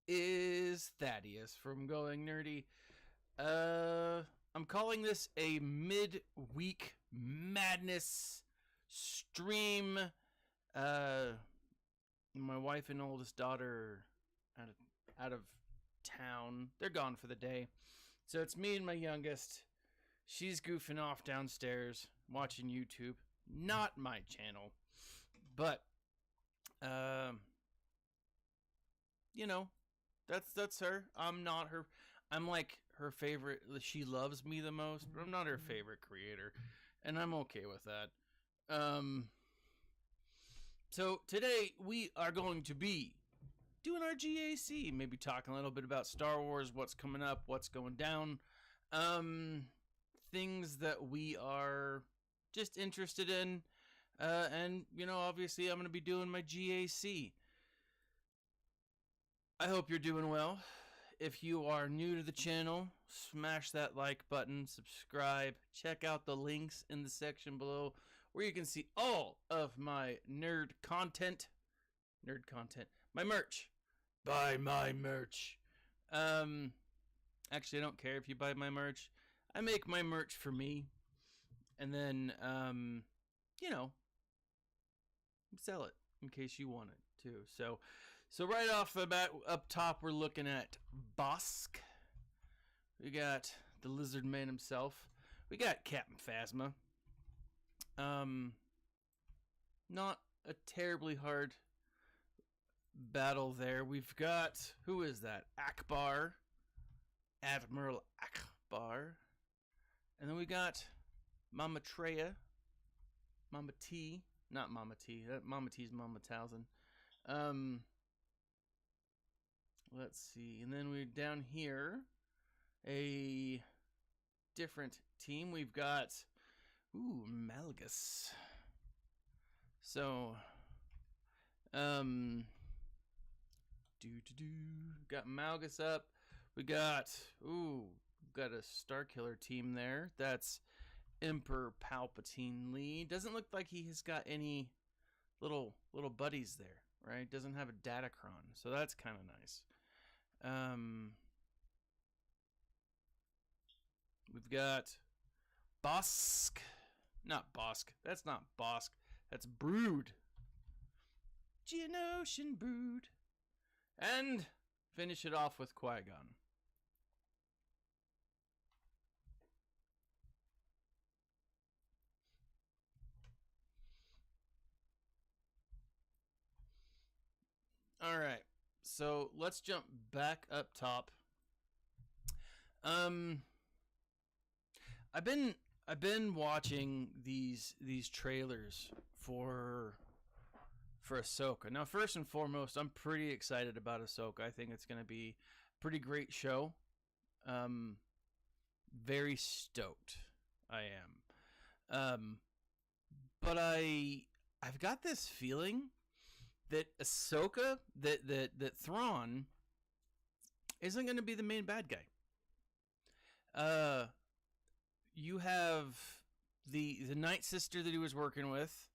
is Thaddeus from Going Nerdy. I'm calling this a mid-week madness stream. My wife and oldest daughter out of town. They're gone for the day. So it's me and my youngest. She's goofing off downstairs watching YouTube. Not my channel. But you know, that's her. I'm not her. I'm like her favorite. She loves me the most, but I'm not her favorite creator, and I'm okay with that. So today we are going to be doing our GAC, maybe talking a little bit about Star Wars, what's coming up, what's going down, things that we are just interested in, and obviously I'm going to be doing my GAC. I hope you're doing well. If you are new to the channel, smash that like button, subscribe, check out the links in the section below where you can see all of my nerd content, my merch. Buy my merch. Actually, I don't care if you buy my merch. I make my merch for me, and then, sell it in case you want it too. So right off the bat, up top, we're looking at Bosk. We got the Lizard Man himself. We got Captain Phasma. Not a terribly hard battle there. We've got, who is that? Akbar. Admiral Akbar. And then we got Mama Treya. Mama T. Not Mama T. Mama T is Mama Towson. Let's see. And then we're down here, a different team. We've got, Malgus. So, got Malgus up. We got, got a Star Killer team there. That's Emperor Palpatine Lee. Doesn't look like he has got any little buddies there, right? Doesn't have a Datacron, so that's kind of nice. We've got Bosk. Not Bosk. That's not Bosk. That's Brood. Geonosian Brood. And finish it off with Qui-Gon. All right. So let's jump back up top. I've been watching these trailers for Ahsoka. Now, first and foremost, I'm pretty excited about Ahsoka. I think it's going to be a pretty great show. Very stoked I am. But I've got this feeling that Ahsoka, that Thrawn isn't going to be the main bad guy. You have the Night Sister that he was working with,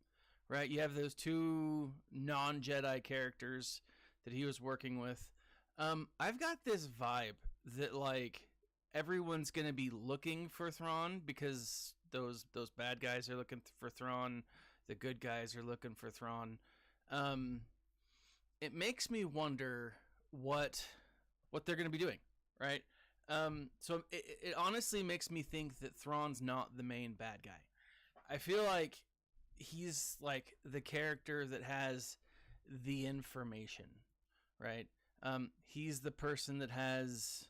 right? You have those two non-Jedi characters that he was working with. I've got this vibe that, like, everyone's going to be looking for Thrawn because those bad guys are looking for Thrawn. The good guys are looking for Thrawn. It makes me wonder what they're going to be doing, right? So it honestly makes me think that Thrawn's not the main bad guy. I feel like he's like the character that has the information, right? He's the person that has,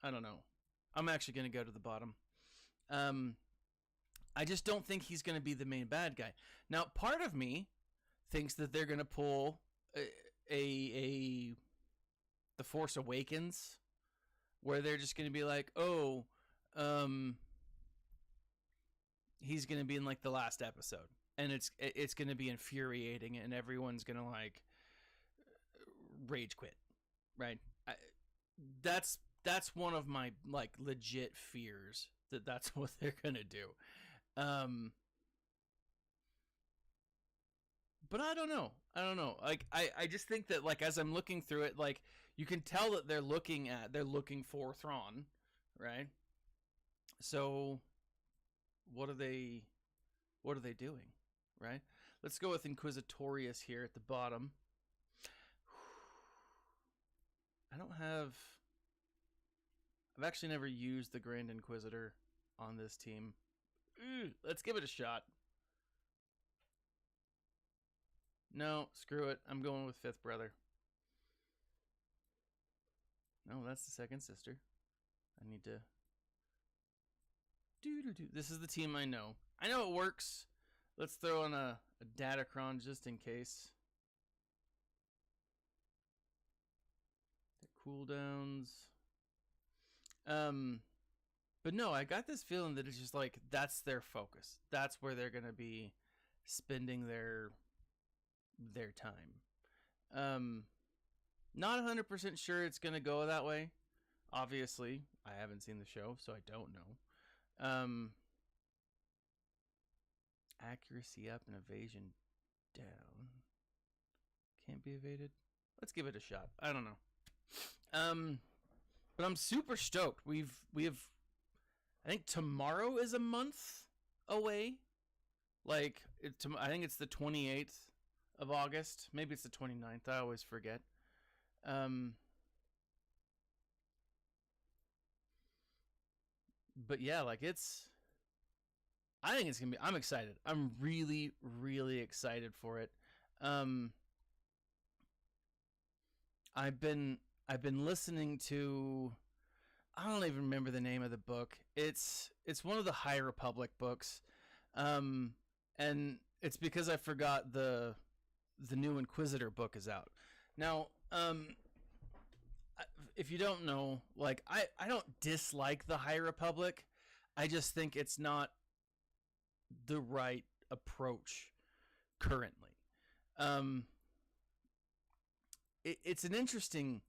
I don't know. I'm actually going to go to the bottom. I just don't think he's going to be the main bad guy. Now, part of me thinks that they're going to pull The Force Awakens, where they're just going to be like, he's going to be in like the last episode, and it's going to be infuriating, and everyone's going to like rage quit, right? That's one of my like legit fears that that's what they're going to do. But I don't know. I don't know. Like I just think that like as I'm looking through it, like you can tell that they're looking for Thrawn, right? So what are they doing, right? Let's go with Inquisitorius here at the bottom. I've actually never used the Grand Inquisitor on this team. Let's give it a shot. No, screw it. I'm going with Fifth Brother. No, that's the second sister. I need to... This is the team I know. I know it works. Let's throw in a Datacron just in case. The cooldowns. But no, I got this feeling that it's just like that's their focus. That's where they're gonna be spending their time. Not 100% sure it's gonna go that way. Obviously, I haven't seen the show, so I don't know. Accuracy up and evasion down. Can't be evaded. Let's give it a shot. I don't know. But I'm super stoked. We have I think tomorrow is a month away. Like I think it's the 28th of August. Maybe it's the 29th. I always forget. But yeah, like I think it's gonna be. I'm excited. I'm really, really excited for it. I've been listening to. I don't even remember the name of the book. It's one of the High Republic books, and it's because I forgot the new Inquisitor book is out now. If you don't know, like I don't dislike the High Republic. I just think it's not the right approach currently. It's an interesting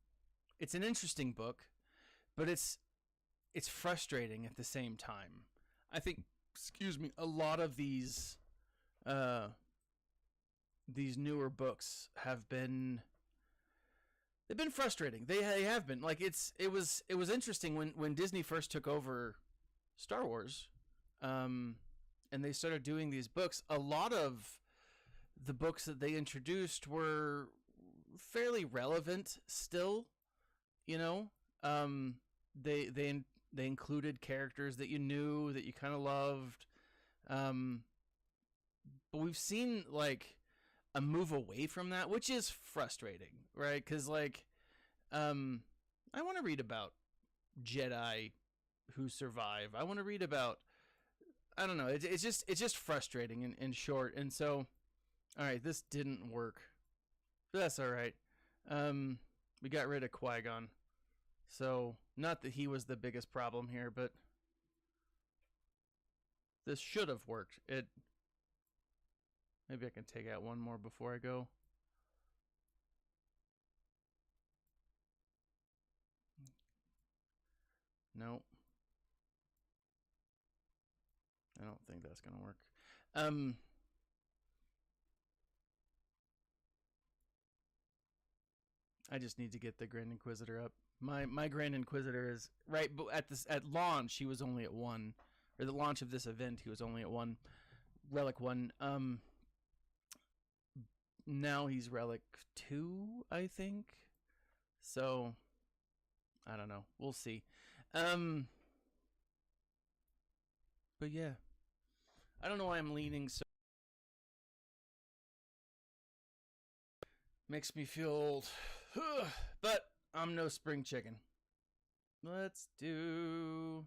book, but it's frustrating at the same time. I think, excuse me, a lot of these newer books have been frustrating. They have been. Like it was interesting when Disney first took over Star Wars, and they started doing these books. A lot of the books that they introduced were fairly relevant still, you know. They included characters that you knew, that you kind of loved, but we've seen like a move away from that, which is frustrating, right? Because like I want to read about Jedi who survive. I want to read about, I don't know, it's just frustrating in short. And so, all right, this didn't work, but that's all right. We got rid of Qui-Gon, so not that he was the biggest problem here, but this should have worked. Maybe I can take out one more before I go. Nope. I don't think that's gonna work. I just need to get the Grand Inquisitor up. My Grand Inquisitor is right, but at launch he was only at 1, or the launch of this event he was only at 1, Relic 1. Now he's Relic 2, I think. So I don't know. We'll see. But yeah, I don't know why I'm leaning so. Makes me feel old. But I'm no spring chicken. Let's do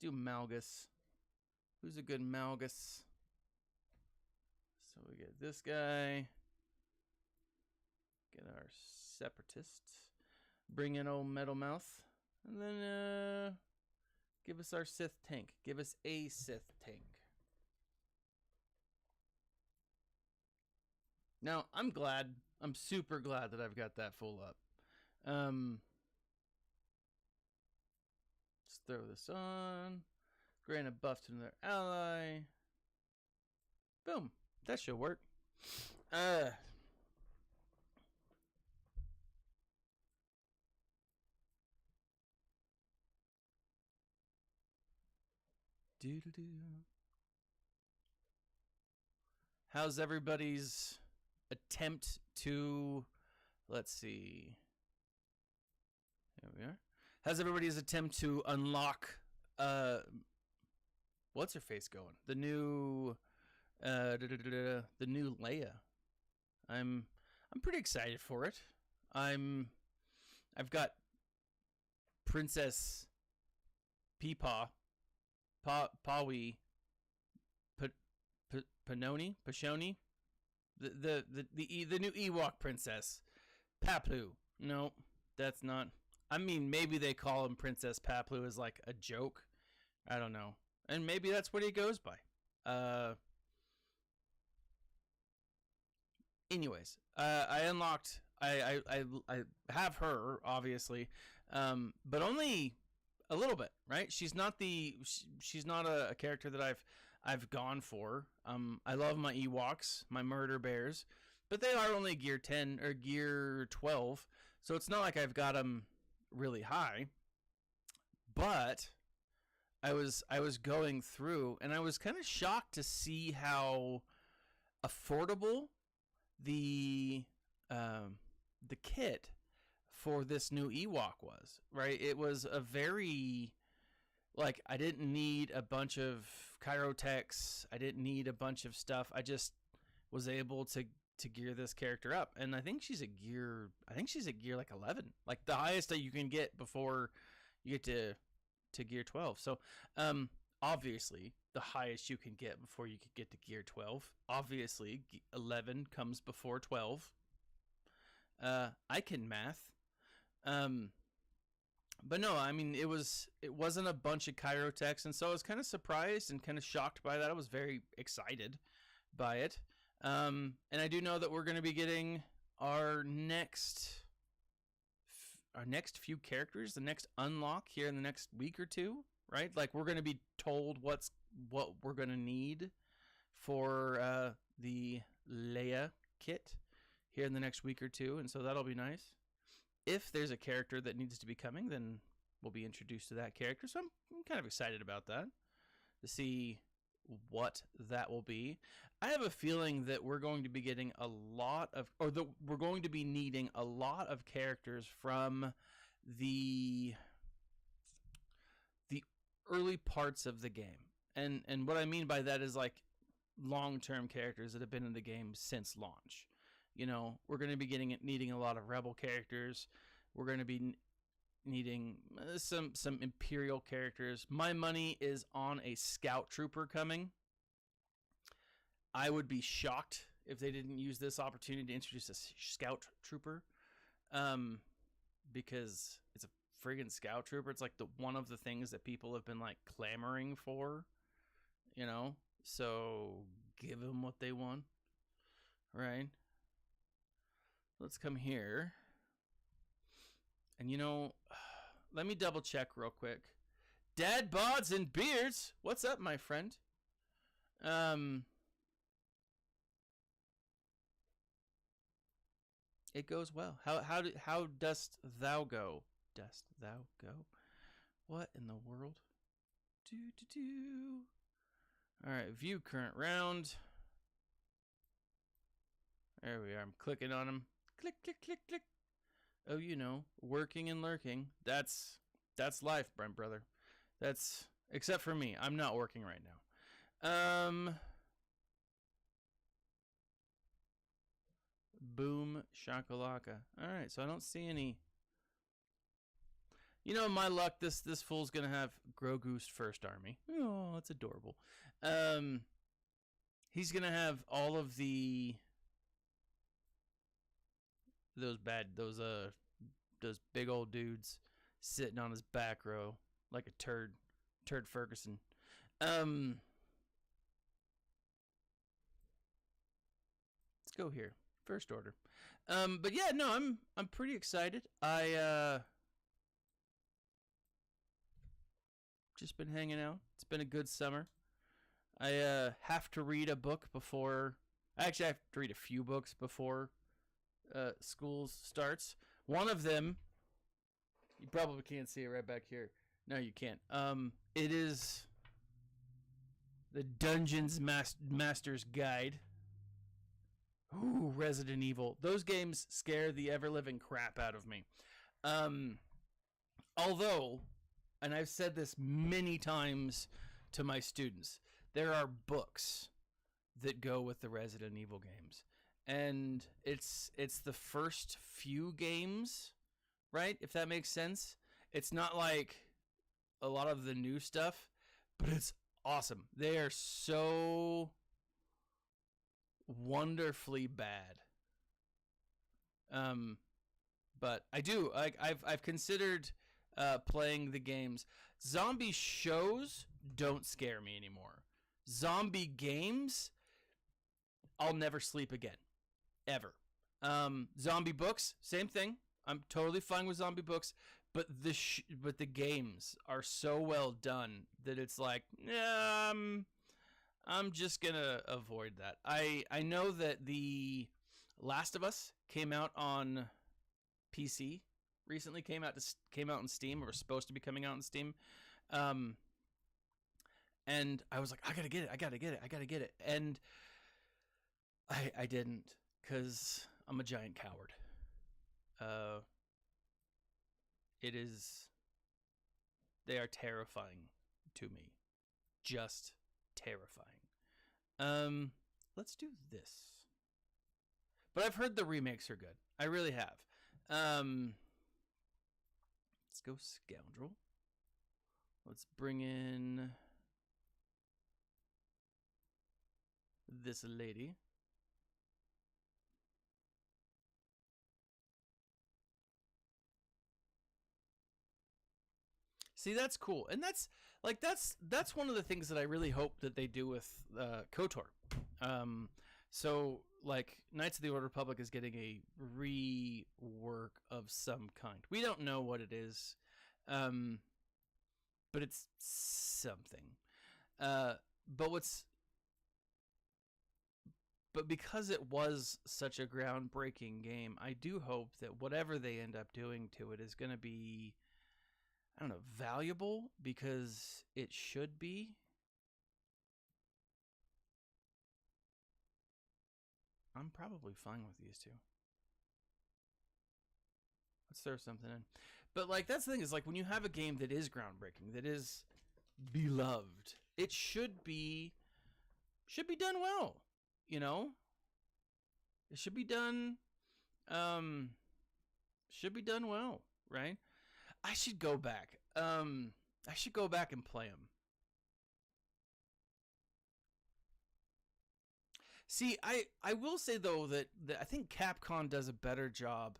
Malgus. Who's a good Malgus? So we get this guy. Get our Separatist. Bring in old Metal Mouth. And then give us our Sith tank. Give us a Sith tank. Now, I'm super glad that I've got that full up. Let's throw this on. Grant a buff to another ally. Boom. That should work. Uh, doo-doo-doo. How's everybody's attempt to, let's see. Here we are. How's everybody's attempt to unlock what's her face going? The new the new Leia. I'm pretty excited for it. I've got Princess Peepaw, Pawi, Panoni, Pashoni, the new Ewok princess, Paplu. No, that's not. I mean, maybe they call him Princess Paplu as like a joke. I don't know, and maybe that's what he goes by. Anyways, I unlocked. I have her obviously, but only a little bit. Right? She's not a character that I've gone for. I love my Ewoks, my murder bears, but they are only gear 10 or gear 12, so it's not like I've got them really high. But I was going through, and I was kind of shocked to see how affordable the kit for this new Ewok was. Right, it was a very, like, I didn't need a bunch of Chirotechs. I didn't need a bunch of stuff. I just was able to gear this character up, and I think she's a gear like 11, like the highest that you can get before you get to gear 12. So obviously the highest you can get before you could get to gear 12. Obviously 11 comes before 12. I can math. But no, I mean, it wasn't a bunch of Chirotechs, and so I was kind of surprised and kind of shocked by that. I was very excited by it. And I do know that we're going to be getting our next few characters, the next unlock here in the next week or two, right? Like, we're going to be told what we're going to need for the Leia kit here in the next week or two, and so that'll be nice. If there's a character that needs to be coming, then we'll be introduced to that character. So I'm kind of excited about that, to see what that will be. I have a feeling that we're going to be getting a lot of, or that we're going to be needing a lot of characters from the early parts of the game. And what I mean by that is like long-term characters that have been in the game since launch. You know, we're going to be needing a lot of Rebel characters. We're going to be needing some Imperial characters. My money is on a Scout Trooper coming. I would be shocked if they didn't use this opportunity to introduce a Scout Trooper, because it's a friggin' Scout Trooper. It's like one of the things that people have been like clamoring for, you know. So give them what they want, right? Let's come here. And you know, let me double check real quick. Dad bods and beards. What's up, my friend? It goes well. How dost thou go? Dost thou go? What in the world? All right, view current round. There we are. I'm clicking on him. Click, click, click, click. Oh, you know, working and lurking. That's life, Brent brother. That's, except for me. I'm not working right now. Boom shakalaka. All right, so I don't see any. You know, my luck, this fool's gonna have Grogu's first army. Oh, that's adorable. He's gonna have all of those big old dudes sitting on his back row like a turd Ferguson. Let's go here. First order. But yeah, no, I'm pretty excited. I just been hanging out. It's been a good summer. I have to read a book before I actually have to read a few books before school starts. One of them, you probably can't see it right back here. No, you can't. It is the Master's Guide. Ooh, Resident Evil. Those games scare the ever-living crap out of me. Although, and I've said this many times to my students, there are books that go with the Resident Evil games. And it's the first few games, right? If that makes sense. It's not like a lot of the new stuff, but it's awesome. They are so wonderfully bad. But I've considered playing the games. Zombie shows don't scare me anymore. Zombie games, I'll never sleep again, ever. Zombie books, same thing. I'm totally fine with zombie books, but the games are so well done that it's like, I'm just gonna avoid that. I know that the Last of Us came out on PC recently. Came out on Steam, or was supposed to be coming out on Steam. And I was like, I gotta get it. And I didn't, because I'm a giant coward. They are terrifying to me. Just terrifying. Let's do this. But I've heard the remakes are good. I really have. Let's go Scoundrel. Let's bring in this lady. See, that's cool. And that's one of the things that I really hope that they do with KOTOR. So, like, Knights of the Old Republic is getting a rework of some kind. We don't know what it is, but it's something. But because it was such a groundbreaking game, I do hope that whatever they end up doing to it is going to be, I don't know, valuable, because it should be. I'm probably fine with these two. Let's throw something in. But, like, that's the thing, is, like, when you have a game that is groundbreaking, that is beloved, it should be done well, you know? It should be done well, right? I should go back. And play them. See, I will say, though, that I think Capcom does a better job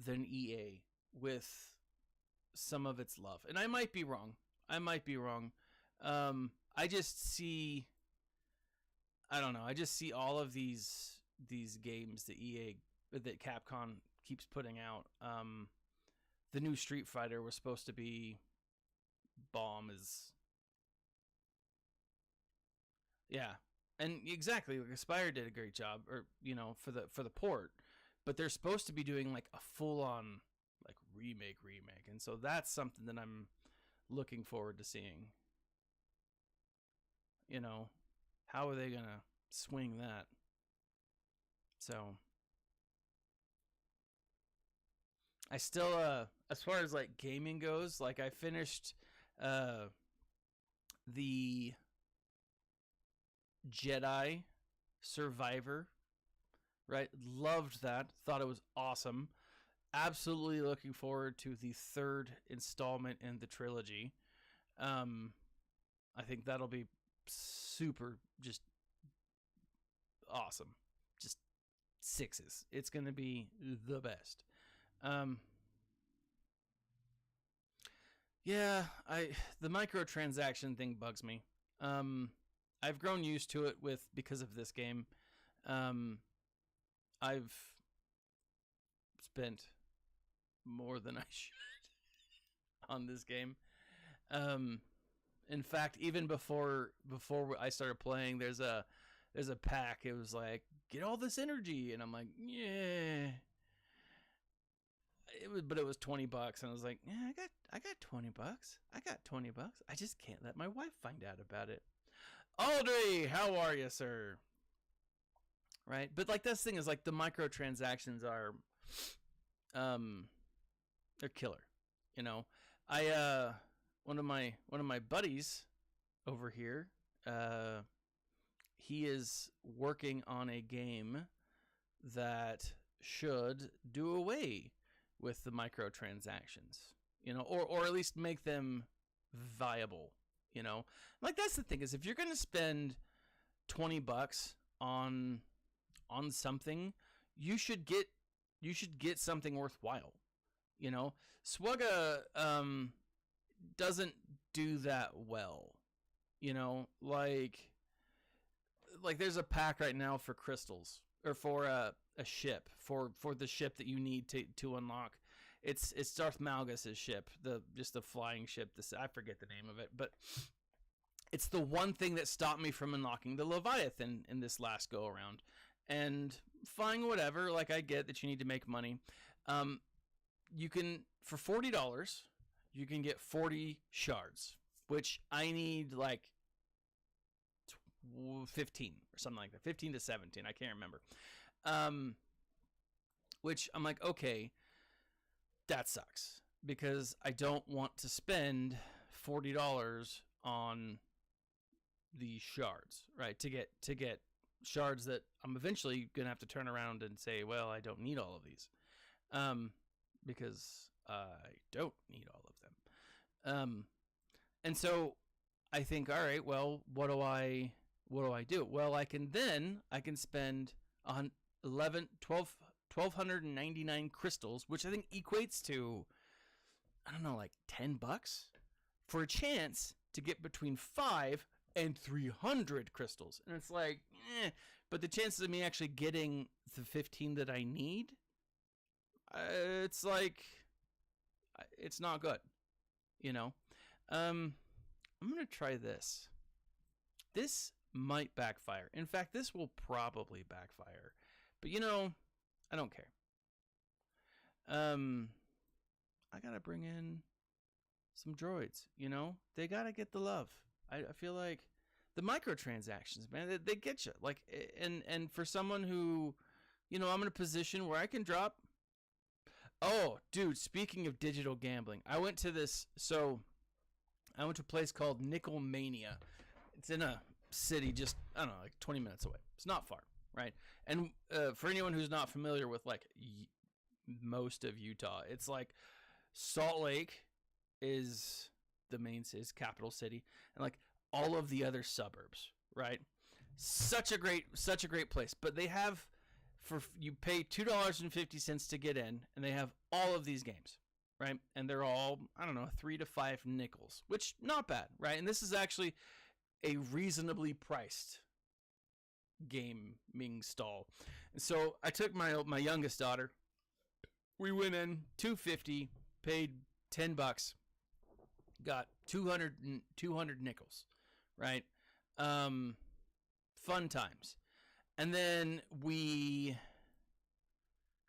than EA with some of its love. And I might be wrong. I just see, I don't know, I just see all of these games that Capcom keeps putting out. The new Street Fighter was supposed to be bomb as... Yeah. And exactly, like Aspire did a great job, or, you know, for the port, but they're supposed to be doing like a full-on like remake, and so that's something that I'm looking forward to seeing. You know, how are they gonna swing that? So I still, as far as like gaming goes, like I finished the Jedi Survivor, right? Loved that. Thought it was awesome. Absolutely looking forward to the third installment in the trilogy. I think that'll be super, just awesome. Just sixes. It's going to be the best. Yeah, the microtransaction thing bugs me. I've grown used to it because of this game. I've spent more than I should on this game. In fact, even before I started playing, there's a there's a pack. It was like, get all this energy, and I'm like, yeah. But it was $20, and I was like, yeah, I got $20. I got $20. I just can't let my wife find out about it. Audrey, how are you, sir? Right, but like this thing is like the microtransactions are, they're killer. You know, I one of my buddies over here, he is working on a game that should do away with the microtransactions, you know, or at least make them viable, you know. Like that's the thing is if you're going to spend $20 on something, you should get something worthwhile, you know. SWGOH doesn't do that well, you know, like there's a pack right now for crystals or for a ship for the ship that you need to unlock. It's Darth Malgus's ship, the flying ship. I forget the name of it, but it's the one thing that stopped me from unlocking the Leviathan in this last go around. And fine, whatever. Like I get that you need to make money. You can for $40, you can get 40 shards, which I need like 15 or something like that, 15 to 17. I can't remember. Which I'm like, okay, that sucks because I don't want to spend $40 on these shards, right? To get shards that I'm eventually gonna have to turn around and say, well, I don't need all of these, because I don't need all of them. And so I think, all right, well, what do I do? Well, I can spend 1,299 crystals, which I think equates to, I don't know, like $10 for a chance to get between 5 and 300 crystals. And it's like, but the chances of me actually getting the 15 that I need, it's like, it's not good, you know. I'm going to try this. This might backfire. In fact, this will probably backfire. But, you know, I don't care. I got to bring in some droids, you know. They got to get the love. I feel like the microtransactions, man, they get you. Like, and for someone who, you know, I'm in a position where I can drop. Oh, dude, speaking of digital gambling, I went to a place called Nickel Mania. It's in a city just, I don't know, like 20 minutes away. It's not far, right? And for anyone who's not familiar with like most of Utah, it's like Salt Lake is the main is capital city, and like all of the other suburbs, right? Such a great place. But they have, you pay $2.50 to get in, and they have all of these games, right? And they're all, I don't know, 3 to 5 nickels, which not bad, right? And this is actually a reasonably priced gaming stall. And so I took my youngest daughter. We went in $2.50, paid $10, got 200 nickels, right? Fun times. And then we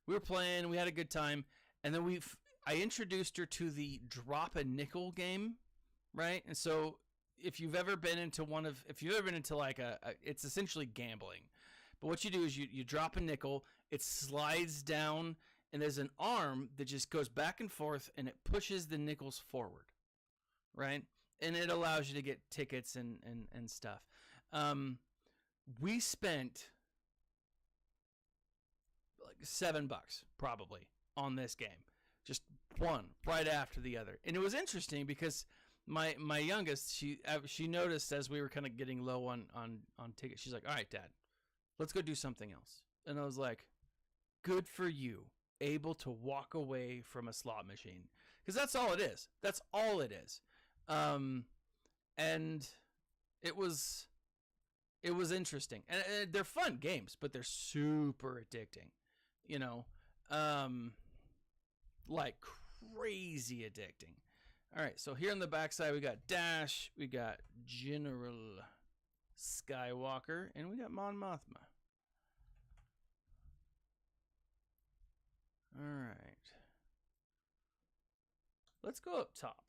were playing, we had a good time, and then I introduced her to the drop a nickel game, right? And so if you've ever been into like it's essentially gambling. But what you do is you drop a nickel, it slides down, and there's an arm that just goes back and forth, and it pushes the nickels forward, right? And it allows you to get tickets and stuff. We spent like $7 probably on this game, just one right after the other. And it was interesting because my youngest, she noticed as we were kind of getting low on tickets. She's like, all right, Dad, let's go do something else. And I was like, good for you, able to walk away from a slot machine, because that's all it is. That's all it is. And it was interesting, and they're fun games, but they're super addicting, you know, like crazy addicting. All right, so here on the backside we got Dash, we got General Skywalker, and we got Mon Mothma. All right. Let's go up top.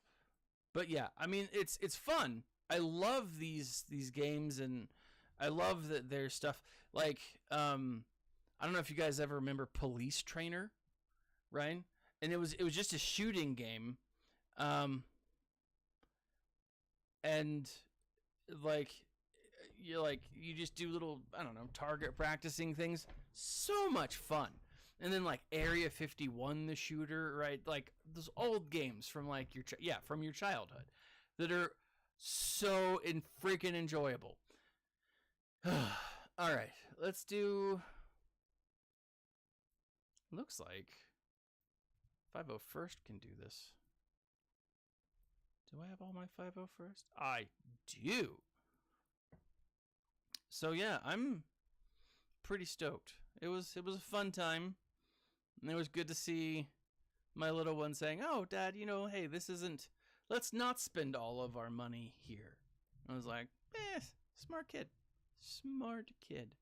But yeah, I mean, it's fun. I love these games, and I love that there's stuff like I don't know if you guys ever remember Police Trainer, right? And it was just a shooting game, and you just do little, I don't know, target practicing things. So much fun. And then like Area 51, the shooter, right? Like those old games from like from your childhood that are so freaking enjoyable. All right, let's do. Looks like 501st can do this. Do I have all my 501st? I do. So yeah, I'm pretty stoked. It was a fun time. And it was good to see my little one saying, "Oh, Dad, hey, this isn't, let's not spend all of our money here." I was like, smart kid. Smart kid.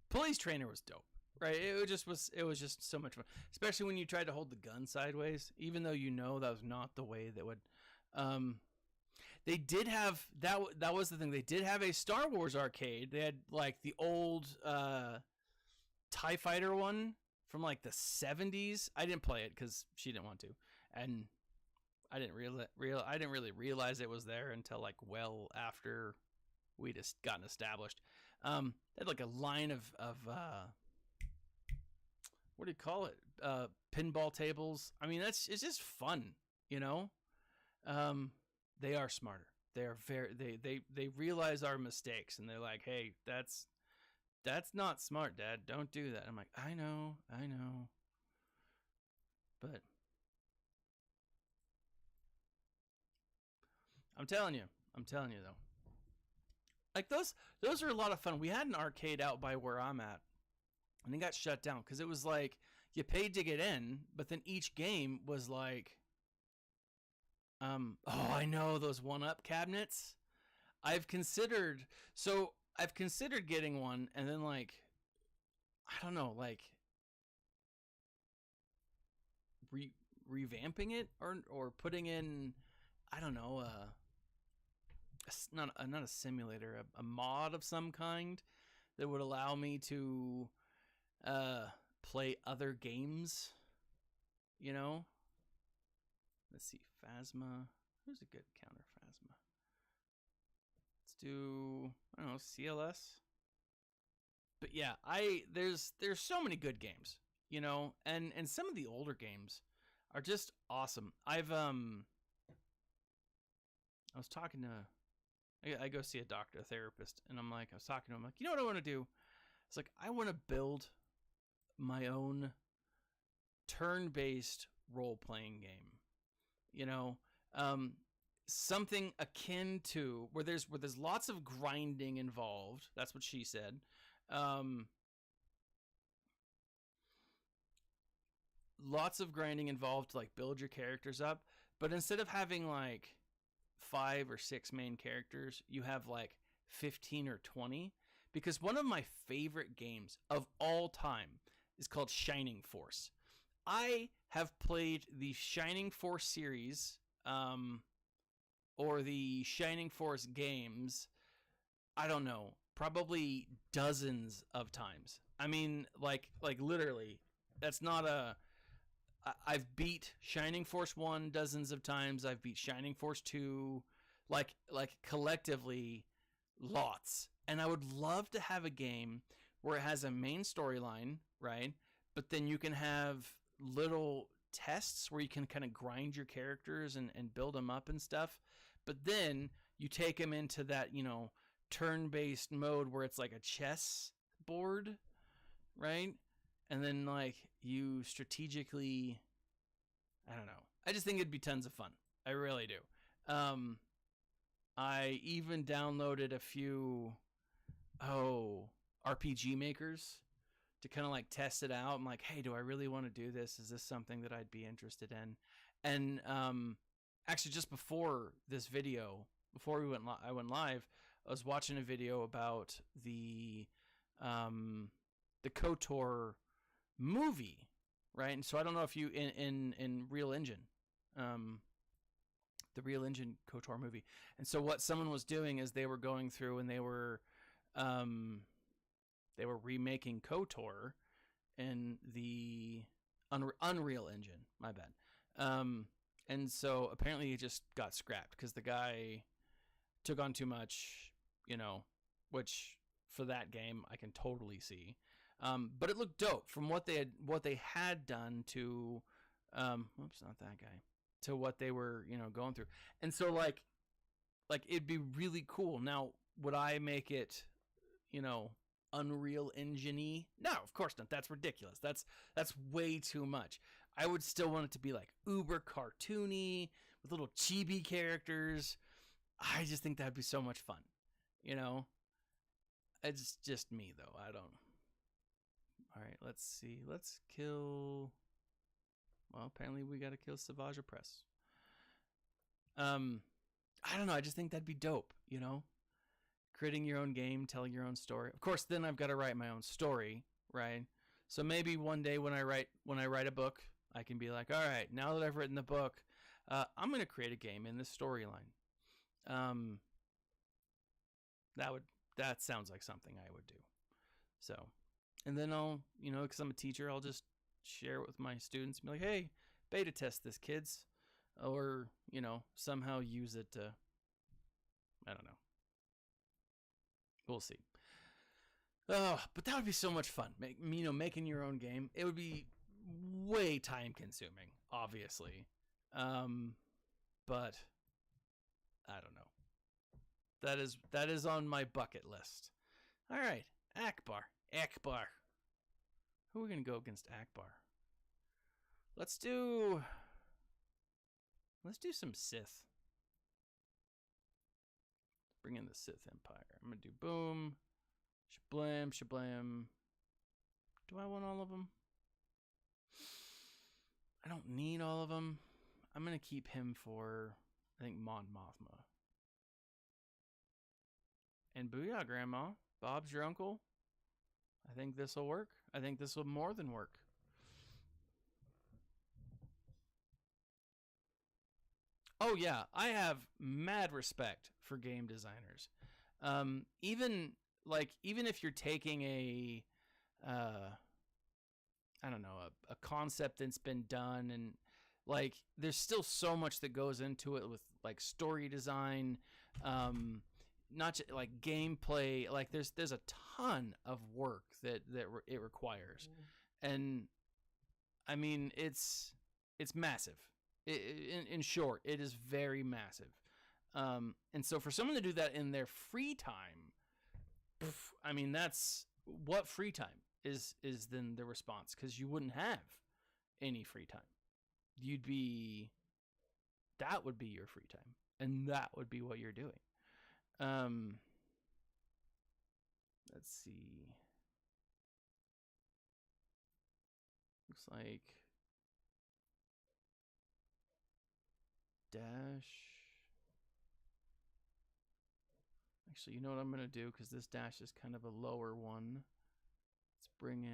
Police Trainer was dope, right? It was just so much fun. Especially when you tried to hold the gun sideways, even though that was not the way that would. They did have, that was the thing. They did have a Star Wars arcade. They had like the old TIE Fighter one from like the 70s. I didn't play it because she didn't want to, and I didn't really realize it was there until like well after we just gotten established. They had like a line of what do you call it? Pinball tables. I mean, it's just fun, They are smarter. They are they realize our mistakes, and they're like, "Hey, that's not smart, Dad. Don't do that." I'm like, I know. But I'm telling you though. Like those are a lot of fun. We had an arcade out by where I'm at, and it got shut down because it was like you paid to get in, but then each game was like, I know those 1-up cabinets. I've considered getting one, and then like, I don't know, like revamping it or putting in, I don't know, not a simulator, a mod of some kind that would allow me to play other games. Let's see, Phasma. Who's a good counter Phasma? Let's do, I don't know, CLS. But yeah, there's so many good games, and some of the older games are just awesome. I was talking to, I go see a doctor, a therapist, and I was talking to him, like, you know what I want to do? It's like, I want to build my own turn-based role-playing game. Something akin to where there's lots of grinding involved. That's what she said. Lots of grinding involved to like build your characters up, but instead of having like 5 or 6 main characters, you have like 15 or 20. Because one of my favorite games of all time is called Shining Force. I have played the Shining Force series, or the Shining Force games, I don't know, probably dozens of times. I mean, like literally, that's not I've beat Shining Force 1 dozens of times. I've beat Shining Force 2, like collectively, lots. And I would love to have a game where it has a main storyline, right? But then you can have little tests where you can kind of grind your characters and build them up and stuff. But then you take them into that, turn-based mode where it's like a chess board, right? And then like you strategically, I don't know. I just think it'd be tons of fun. I really do. I even downloaded a few RPG makers to kind of like test it out. I'm like, hey, do I really want to do this? Is this something that I'd be interested in? And actually, just before this video, before I went live, I was watching a video about the KOTOR movie, right? And so I don't know if you in Real Engine, the Real Engine KOTOR movie. And so what someone was doing is they were going through and they were remaking KOTOR in the Unreal Engine. My bad. And so apparently it just got scrapped because the guy took on too much, which for that game I can totally see. But it looked dope from what they had done to, oops, not that guy, to what they were, going through. And so like it'd be really cool. Now, would I make it, Unreal Engine-y? No, of course not. That's ridiculous. That's way too much. I would still want it to be like uber cartoony with little chibi characters. I just think that'd be so much fun. It's just me though. I don't. All right, let's see. Let's kill. Well, apparently we got to kill SWGOH Press. I don't know. I just think that'd be dope. Creating your own game, telling your own story. Of course, then I've got to write my own story, right? So maybe one day when I write a book, I can be like, all right, now that I've written the book, I'm going to create a game in this storyline. That sounds like something I would do. So, and then I'll, because I'm a teacher, I'll just share it with my students and be like, hey, beta test this, kids. Or, somehow use it to, I don't know. We'll see. Oh, but that would be so much fun. Making your own game. It would be way time consuming, obviously. But I don't know. That is on my bucket list. All right, Akbar. Who are we gonna go against Akbar? Let's do some Sith. Bring in the Sith Empire. I'm gonna do boom, shablam. Do I want all of them? I don't need all of them. I'm gonna keep him for, I think, Mon Mothma. And booyah, Grandma. Bob's your uncle. I think this will work. I think this will more than work. Oh yeah, I have mad respect for game designers. Even if you're taking a concept that's been done, and like there's still so much that goes into it with like story design, not just like gameplay. Like there's a ton of work that it requires, and I mean it's massive. In short, it is very massive. And so for someone to do that in their free time, I mean, that's what free time is then the response, because you wouldn't have any free time. That would be your free time, and that would be what you're doing. Let's see. Looks like dash. Actually, you know what I'm going to do, because this dash is kind of a lower one. Let's bring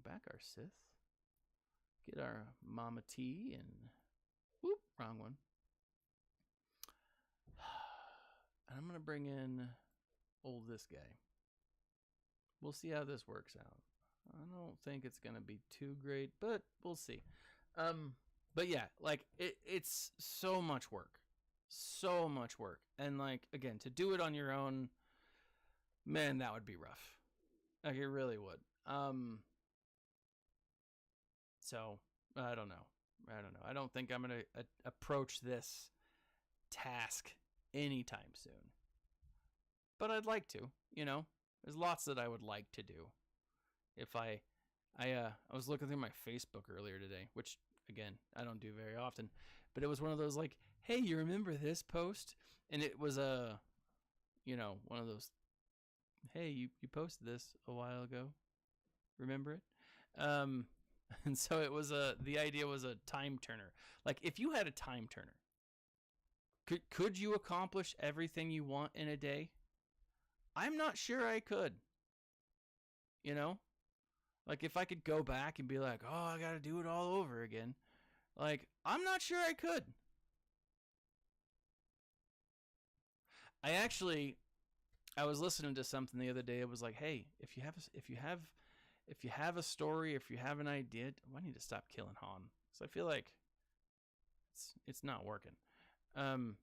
back our Sith. Get our Mama T and whoop, wrong one. And I'm going to bring in this guy. We'll see how this works out. I don't think it's going to be too great, but we'll see. But yeah, like it's so much work. And like, again, to do it on your own, man, that would be rough. Like it really would. So I don't know. I don't think I'm going to approach this task anytime soon. But I'd like to, there's lots that I would like to do. If I was looking through my Facebook earlier today, which again, I don't do very often, but it was one of those like, hey, you remember this post? And it was one of those, hey, you posted this a while ago. Remember it? And so it was the idea was a time turner. Like if you had a time turner, Could you accomplish everything you want in a day? I'm not sure I could. You know? Like, if I could go back and be like, oh, I got to do it all over again. Like, I'm not sure I could. I was listening to something the other day. It was like, hey, if you have a story, if you have an idea, I need to stop killing Han. Because I feel like it's not working. Mother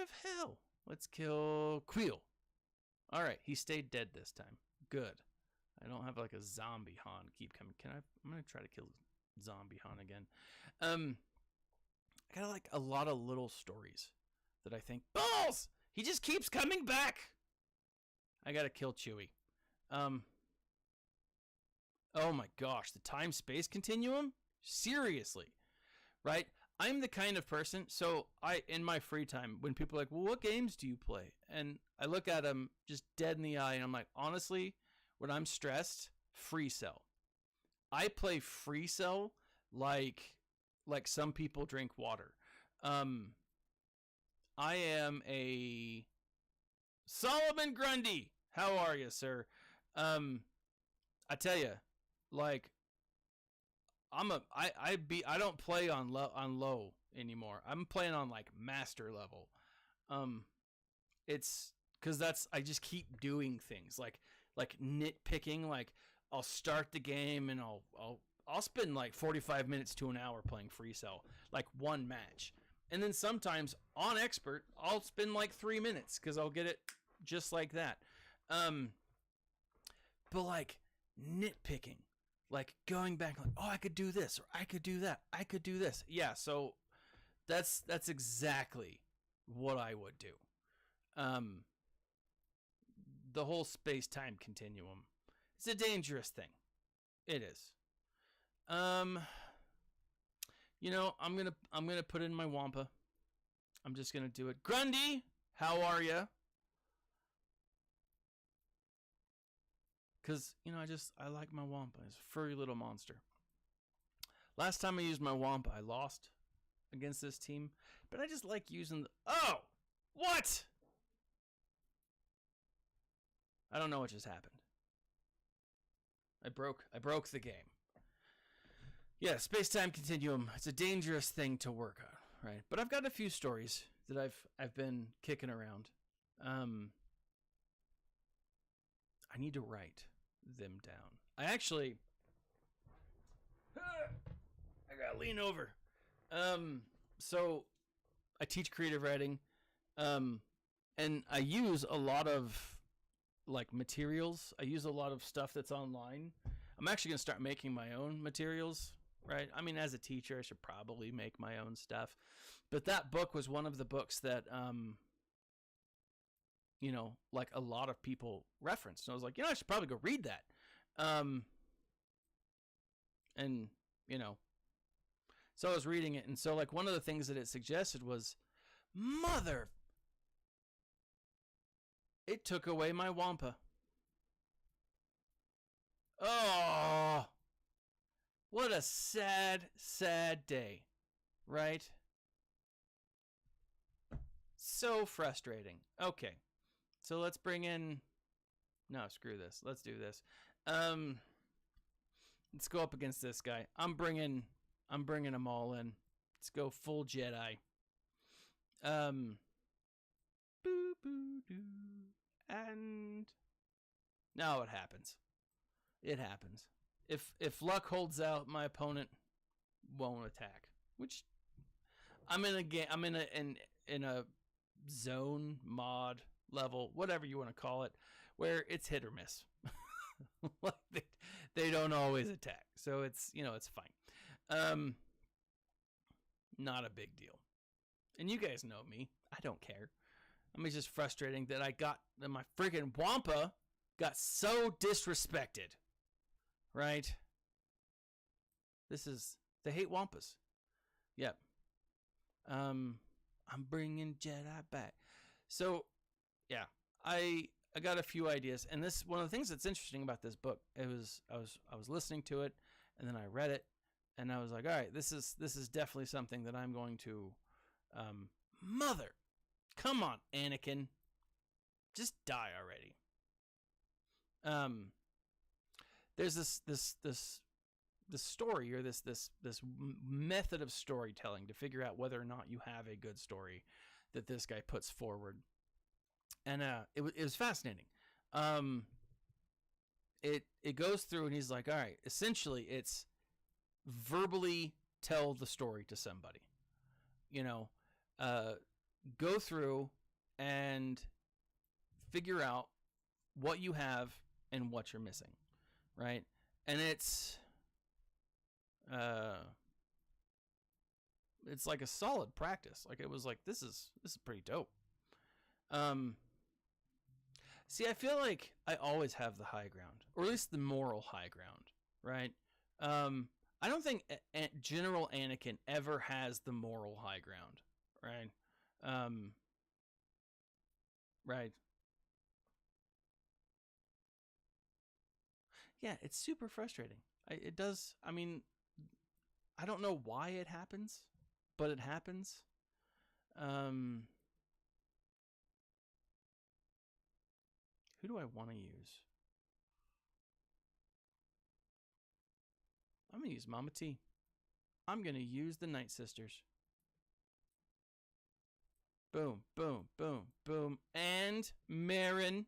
of hell. Let's kill Queel. All right, he stayed dead this time. Good. I don't have like a zombie Han keep coming. I'm gonna try to kill zombie Han again. I got like a lot of little stories that I think, balls! He just keeps coming back. I gotta kill Chewie. Oh my gosh, the time-space continuum? Seriously, right? I'm the kind of person, so in my free time, when people are like, well, what games do you play? And I look at them just dead in the eye, and I'm like, honestly, when I'm stressed, Free Cell. I play Free Cell like some people drink water. I am a Solomon Grundy. How are you, sir? I tell you, like, I don't play on low anymore. I'm playing on like master level. It's because I just keep doing things like nitpicking. Like, I'll start the game and I'll spend like 45 minutes to an hour playing Free Cell, like one match. And then sometimes on expert, I'll spend like 3 minutes because I'll get it just like that. But like nitpicking, like going back, like, oh, I could do this, or I could do that, I could do this. Yeah, so that's exactly what I would do. The whole space-time continuum, it's a dangerous thing. It is. You know, I'm gonna put in my Wampa. I'm just gonna do it. Grundy, how are ya? Because, you know, I like my Wampa. It's a furry little monster. Last time I used my Wampa, I lost against this team. But I just like using oh! What? I don't know what just happened. I broke the game. Yeah, space-time continuum. It's a dangerous thing to work on, right? But I've got a few stories that I've been kicking around. I need to write them down. I gotta lean over. So I teach creative writing, and I use a lot of like materials. I use a lot of stuff that's online. I'm actually gonna start making my own materials, right? I mean, as a teacher, I should probably make my own stuff. But that book was one of the books that you know, like a lot of people referenced. And I was like, you know, I should probably go read that. And, you know, so I was reading it. And so, like, one of the things that it suggested was, it took away my Wampa. Oh, what a sad, sad day, right? So frustrating. Okay. So let's bring in, no, screw this. Let's do this. Let's go up against this guy. I'm bringing them all in. Let's go full Jedi. Boo boo doo. And now it happens. It happens. If luck holds out, my opponent won't attack. Which I'm in a game. I'm in a zone mod level, whatever you want to call it, where it's hit or miss. Like they don't always attack, so it's, you know, it's fine. Not a big deal. And you guys know me. I don't care. I mean, it's just frustrating that my freaking Wampa got so disrespected. Right? They hate Wampas. Yep. I'm bringing Jedi back. So, yeah, I got a few ideas, and this one of the things that's interesting about this book. I was listening to it, and then I read it, and I was like, all right, this is definitely something that I'm going to Mother, come on, Anakin, just die already. There's this story, or this method of storytelling to figure out whether or not you have a good story that this guy puts forward, and it was fascinating. It goes through, and he's like, all right, essentially it's verbally tell the story to somebody, go through and figure out what you have and what you're missing, right? And it's like a solid practice. Like, it was like, this is pretty dope. See, I feel like I always have the high ground, or at least the moral high ground, right? I don't think General Anakin ever has the moral high ground, right? Right. Yeah, it's super frustrating. It does. I mean, I don't know why it happens, but it happens. Who do I want to use? I'm going to use Mama T. I'm going to use the Night Sisters. Boom, boom, boom, boom. And Marin.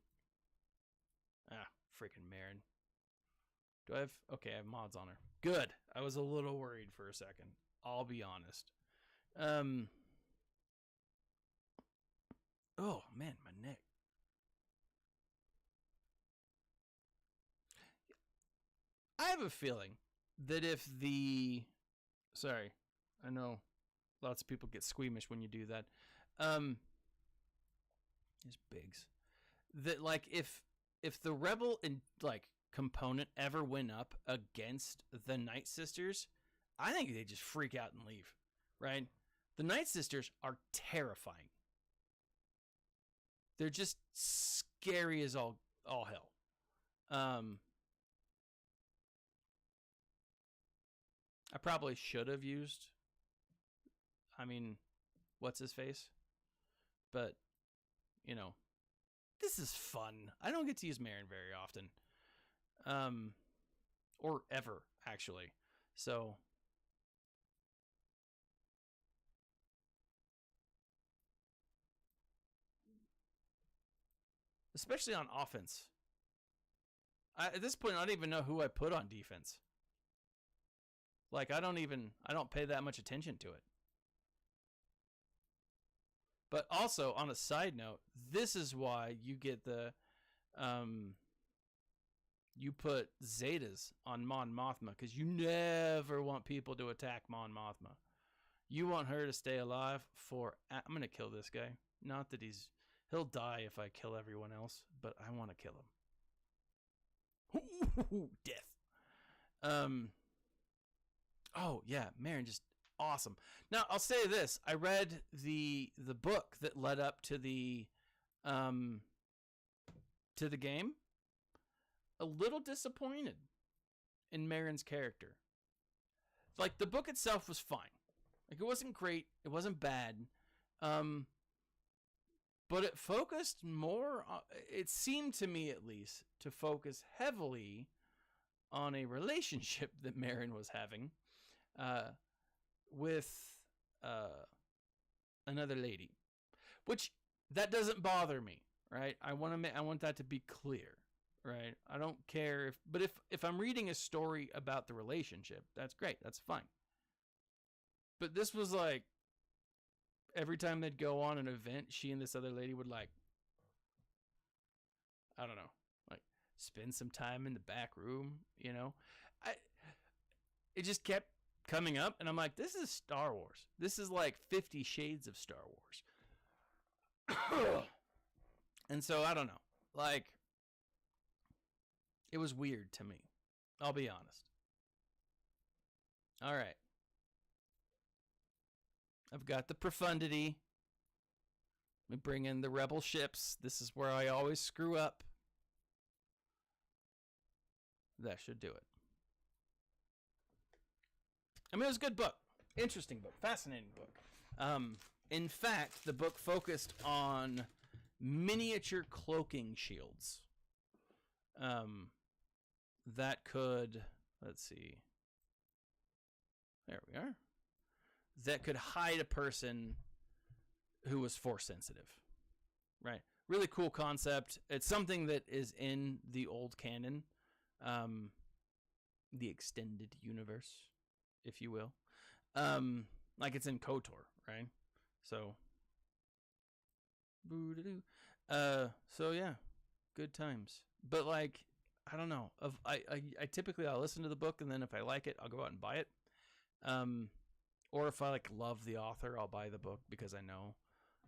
Ah, freaking Marin. Do I have... Okay, I have mods on her. Good. I was a little worried for a second. I'll be honest. Oh, man, my neck. I have a feeling that if the... Sorry, I know lots of people get squeamish when you do that. There's Biggs. That, like, if the rebel and like component ever went up against the Night Sisters, I think they just freak out and leave, right? The Night Sisters are terrifying. They're just scary as all hell. I probably should have used, I mean, what's his face? But, this is fun. I don't get to use Marin very often. Or ever, actually. So, especially on offense. At this point, I don't even know who I put on defense. Like, I don't pay that much attention to it. But also, on a side note, this is why you get the, you put Zetas on Mon Mothma, because you never want people to attack Mon Mothma. You want her to stay alive for... I'm going to kill this guy. Not that he'll die if I kill everyone else, but I want to kill him. Ooh, death. Oh, yeah, Marin just awesome. Now, I'll say this. I read the book that led up to the game. A little disappointed in Marin's character. Like, the book itself was fine. Like, it wasn't great. It wasn't bad. But it focused more, it seemed to me at least, to focus heavily on a relationship that Marin was having with another lady. Which, that doesn't bother me, right? I want that to be clear, right? I don't care if I'm reading a story about the relationship, that's great, that's fine. But this was like, every time they'd go on an event, she and this other lady would, like, I don't know, like, spend some time in the back room, it just kept coming up, and I'm like, this is Star Wars. This is like 50 Shades of Star Wars. And so, I don't know. Like, it was weird to me. I'll be honest. All right. I've got the profundity. Let me bring in the rebel ships. This is where I always screw up. That should do it. I mean, it was a good book. Interesting book. Fascinating book. In fact, the book focused on miniature cloaking shields. That could, let's see. There we are. That could hide a person who was force sensitive. Right. Really cool concept. It's something that is in the old canon. The extended universe, if you will. Like it's in KOTOR, right? So so yeah, good times. But like, I don't know. I typically I'll listen to the book, and then if I like it, I'll go out and buy it. Or if I like love the author, I'll buy the book because I know,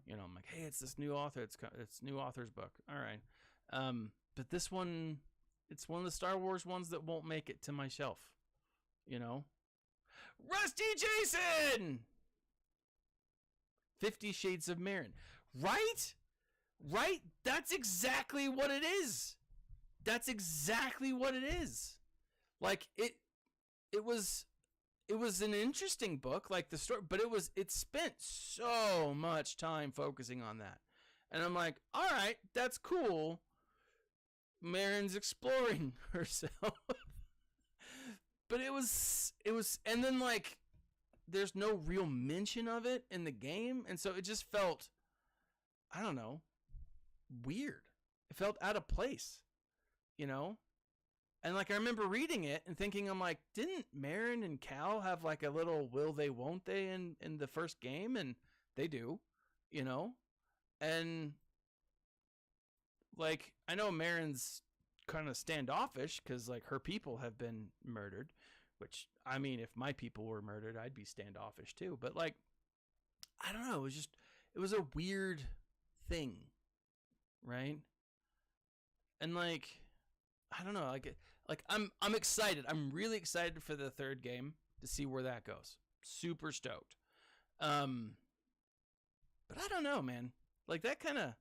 I'm like, hey, it's this new author. It's new author's book. All right. But this one, it's one of the Star Wars ones that won't make it to my shelf. Rusty Jason. 50 Shades of Marin. Right? That's exactly what it is. Like it was an interesting book, like the story, but it spent so much time focusing on that. And I'm like, all right, that's cool. Marin's exploring herself. But it was, and then like, there's no real mention of it in the game. And so it just felt, I don't know, weird. It felt out of place, And like, I remember reading it and thinking, I'm like, didn't Marin and Cal have like a little will they, won't they in the first game? And they do, And like, I know Marin's kind of standoffish because like her people have been murdered, which, I mean, if my people were murdered, I'd be standoffish too. But like, I don't know. It was a weird thing, right? And like, I don't know. Like I'm excited. I'm really excited for the third game to see where that goes. Super stoked. But I don't know, man. Like that kind of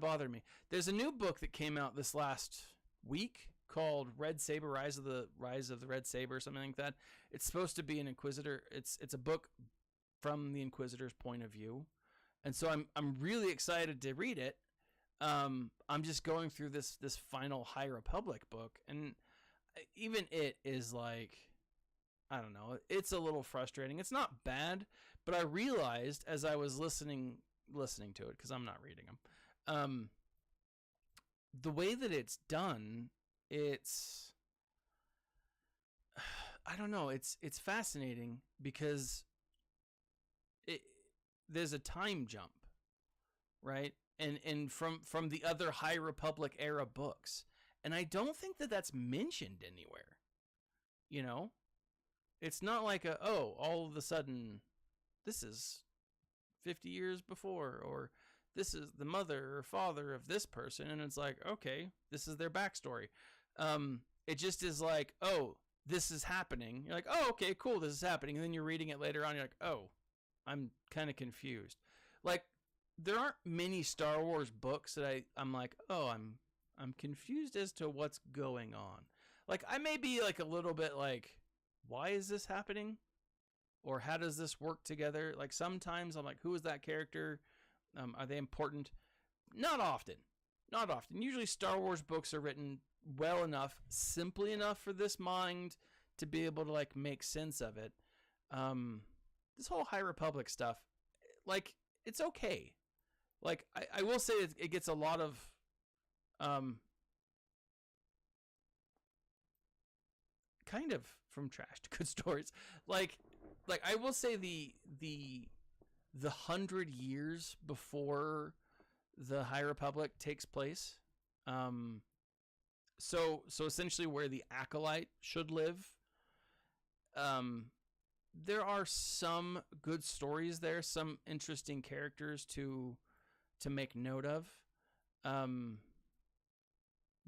bothered me. There's a new book that came out this last week called Red Saber, Rise of the Red Saber, something like that. It's supposed to be an Inquisitor. It's a book from the Inquisitor's point of view. And so I'm really excited to read it. I'm just going through this final High Republic book, and even it is like, I don't know, it's a little frustrating. It's not bad, but I realized as I was listening to it, because I'm not reading them, the way that it's done, it's, I don't know, it's fascinating because there's a time jump, right? And from the other High Republic era books. And I don't think that that's mentioned anywhere. It's not like all of a sudden, this is 50 years before, or this is the mother or father of this person. And it's like, okay, this is their backstory. It just is like, oh, this is happening. You're like, oh, okay, cool, this is happening. And then you're reading it later on. You're like, oh, I'm kind of confused. Like, there aren't many Star Wars books that I'm like, oh, I'm confused as to what's going on. Like, I may be like a little bit like, why is this happening? Or how does this work together? Like, sometimes I'm like, who is that character? Are they important? Not often. Usually Star Wars books are written well enough, simply enough for this mind to be able to like make sense of it. This whole High Republic stuff, like, it's okay. Like, I will say it gets a lot of kind of from trash to good stories. Like I will say the 100 years before the High Republic takes place. So essentially where the Acolyte should live. There are some good stories there, some interesting characters to make note of.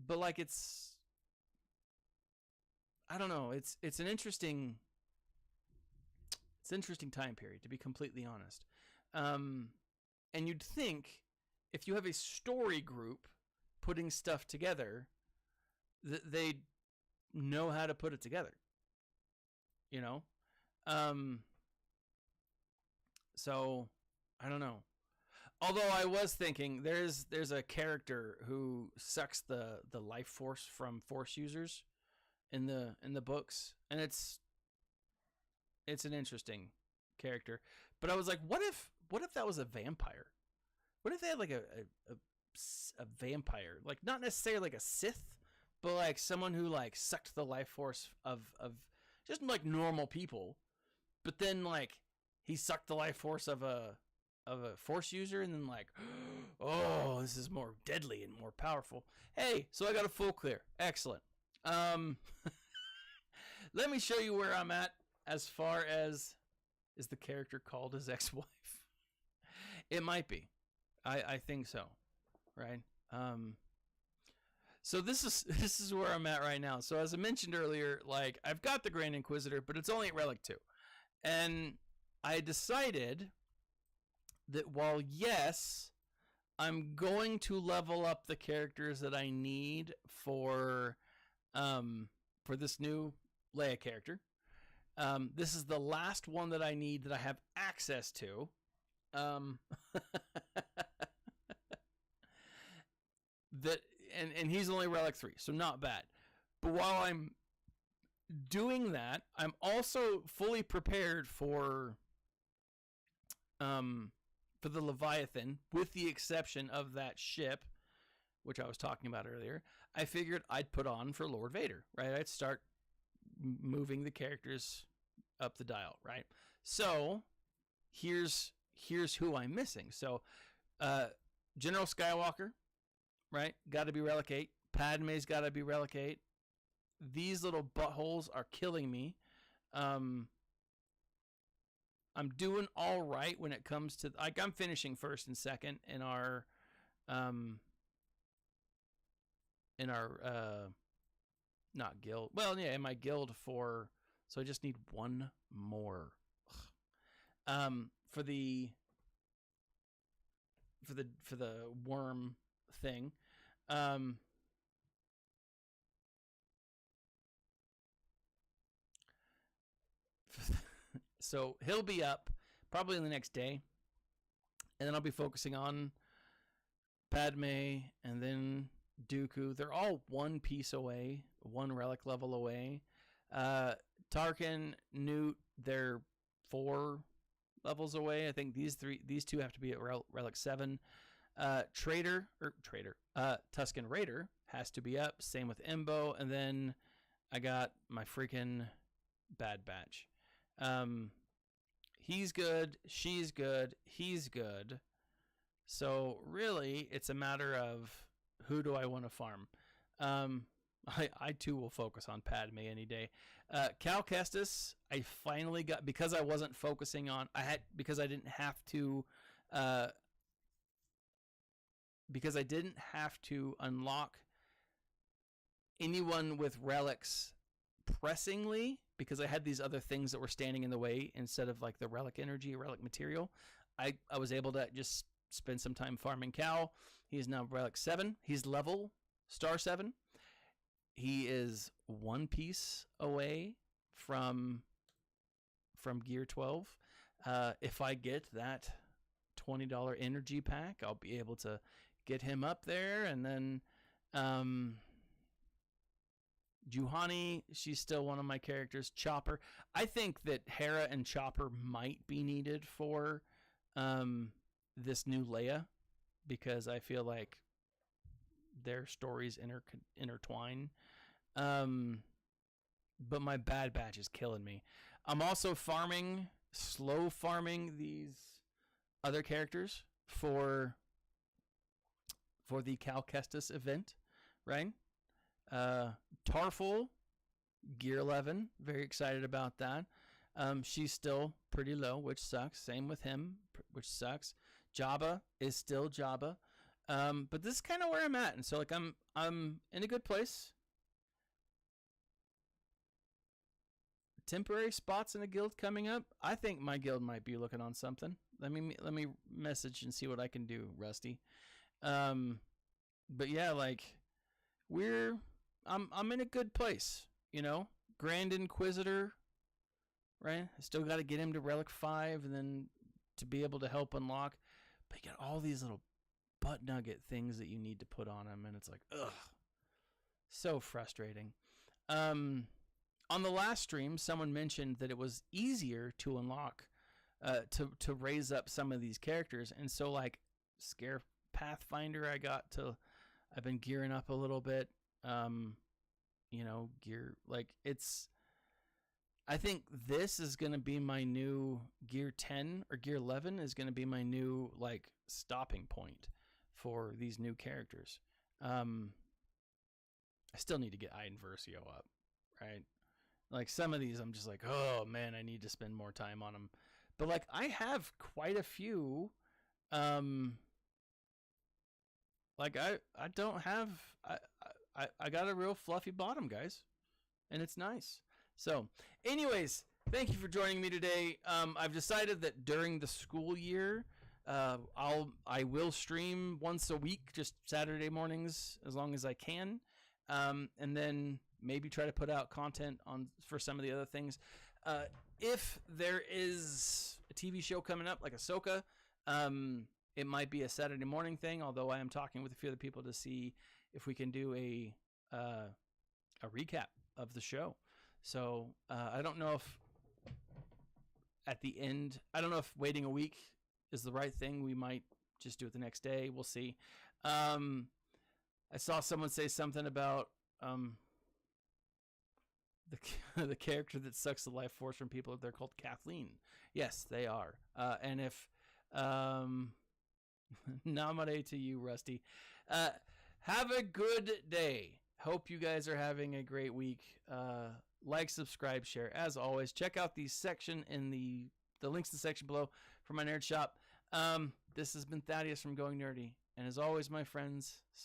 But like, I don't know, it's an interesting time period, to be completely honest. And you'd think if you have a story group putting stuff together, that they'd know how to put it together. So I don't know. Although I was thinking there's a character who sucks the life force from force users in the books, and it's an interesting character. But I was like, what if that was a vampire? What if they had like a vampire, like not necessarily like a Sith, but like someone who like sucked the life force of just like normal people, but then like he sucked the life force of a force user, and then like, oh, this is more deadly and more powerful. Hey, so I got a full clear. Excellent. Let me show you where I'm at as far as, is the character called his ex-wife? It might be. I think so. Right? So this is where I'm at right now. So as I mentioned earlier, like I've got the Grand Inquisitor, but it's only at Relic 2. And I decided that while yes, I'm going to level up the characters that I need for this new Leia character. This is the last one that I need that I have access to. That and he's only Relic 3, so not bad. But while I'm doing that, I'm also fully prepared for the Leviathan, with the exception of that ship, which I was talking about earlier. I figured I'd put on for Lord Vader, right? I'd start moving the characters up the dial, right? So here's who I'm missing. So General Skywalker, right? Got to be Relic 8. Padme's got to be Relic 8. These little buttholes are killing me. I'm doing all right when it comes to, like, I'm finishing first and second in our not guild. Well, yeah, in my guild for, so I just need one more. For the worm thing. So he'll be up probably in the next day, and then I'll be focusing on Padme and then Dooku. They're all one piece away, one relic level away. Tarkin, Newt, they're 4 levels away. I think these two have to be at Relic 7. Tusken Raider has to be up. Same with Embo, and then I got my freaking Bad Batch. He's good. She's good. He's good. So really, it's a matter of who do I want to farm. I too will focus on Padme any day. Cal Kestis, I finally got, because I wasn't focusing on, because I didn't have to unlock anyone with relics pressingly, because I had these other things that were standing in the way instead of like the relic energy, relic material. I was able to just spend some time farming Cal. He is now Relic 7. He's level Star 7. He is one piece away from Gear 12. If I get that $20 energy pack, I'll be able to get him up there. And then Juhani, she's still one of my characters. Chopper, I think that Hera and Chopper might be needed for this new Leia, because I feel like their stories intertwine. But my Bad Batch is killing me. I'm also slow farming these other characters for the Cal Kestis event, right? Tarful, Gear 11, very excited about that. She's still pretty low, which sucks. Same with him, which sucks. Jabba is still Jabba. But this is kind of where I'm at, and so like I'm in a good place. Temporary spots in the guild coming up. I think my guild might be looking on something. Let me message and see what I can do, Rusty. But yeah, like I'm in a good place, you know. Grand Inquisitor, right? I still got to get him to Relic 5, and then to be able to help unlock, but you got all these little butt nugget things that you need to put on them, and it's like, ugh, so frustrating. On the last stream, someone mentioned that it was easier to unlock, to raise up some of these characters, and so like Scare Pathfinder, I've been gearing up a little bit. Gear, like, I think this is going to be my new Gear 10 or Gear 11 is going to be my new, like, stopping point for these new characters. I still need to get Iden Versio up, right? Like, some of these I'm just like, oh man, I need to spend more time on them. But like, I have quite a few, like I don't have, I got a real fluffy bottom, guys, and it's nice. So anyways, thank you for joining me today. I've decided that during the school year, I will stream once a week, just Saturday mornings, as long as I can. And then maybe try to put out content for some of the other things. If there is a TV show coming up like Ahsoka, it might be a Saturday morning thing, although I am talking with a few other people to see if we can do a recap of the show. So I don't know if at the end, I don't know if waiting a week is the right thing. We might just do it the next day. We'll see. I saw someone say something about the character that sucks the life force from people. They're called Kathleen. Yes, they are. And if Namade to you, Rusty. Have a good day. Hope you guys are having a great week. Like, subscribe, share. As always, check out the section in the links in the section below for my nerd shop. This has been Thaddeus from Going Nerdy. And as always, my friends,